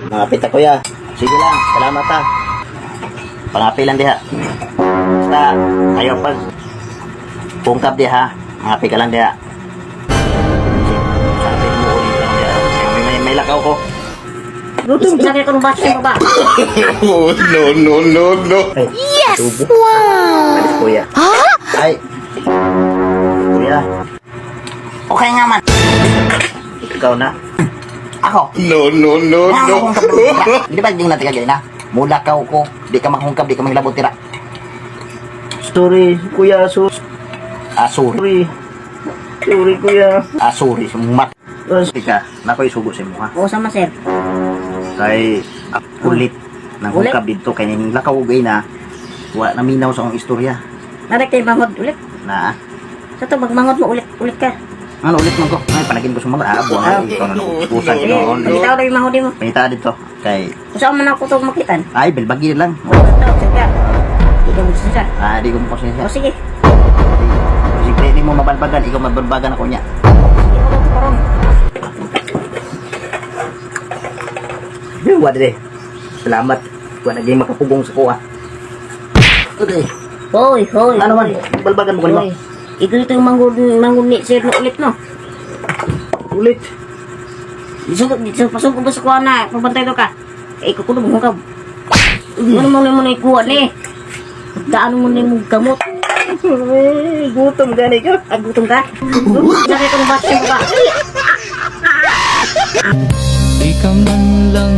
Mangapit ta kuya. Sige lang, salamat ha. Pangapi lang diha. Basta ayaw pag pungkap diha. Mangapi ka lang diha. Sabi mo ulit lang diha. May lakaw ko. Gutom sa kaya kung basta yung baba. Oh, no. Ay, Yes! tubo. Wow! Alis kuya. Ay. Kuya. Okay nga man. Ikaw na. Ako. No. Di ba hindi natin kagay na? Mula ka ko. Di ka mahungkab, di ka mahilabot tira. Story, kuya. Asuri. Sorry, kuya. Asuri. Sumat. Ika, nakoy sugo sa mo ha. Oo, sama sir. Kay ulit nang Ulit? hungkab dito kay ning lakaw gay na wa naminaw sa akong istorya Narik kayo bangod ulit. na Sa to, magmangod mo ulit ka. ano ulit mo ko ay panagin ko sumagot buwan ikaw na ubusan Eh, ginoon bitaw na yung mahodi mo. panita dito kay Kung saan man ako ito makitan. ay bilbagi lang Oo, sir ka. Hindi ka magsisa. di ko mo siya O sige. sige di mo mabalbagan ikaw mabalbagan ako niya Sige, parang. wa dire salamat wa naging makapugong sa kuha okay Hoy. ano man balbagan mo kanimo Hoy. Ito yung mangun ni sir na ulit no. ulit Dito pasok ko ba sa kuha na. Pabantay to ka. Eh, kukulo mo ka. Ano mo na ikuha ni? Daan mo na yung gamot. gutom gani ka Ay, gutom ka? Laki ko ng bata yung baba. Di ka man lang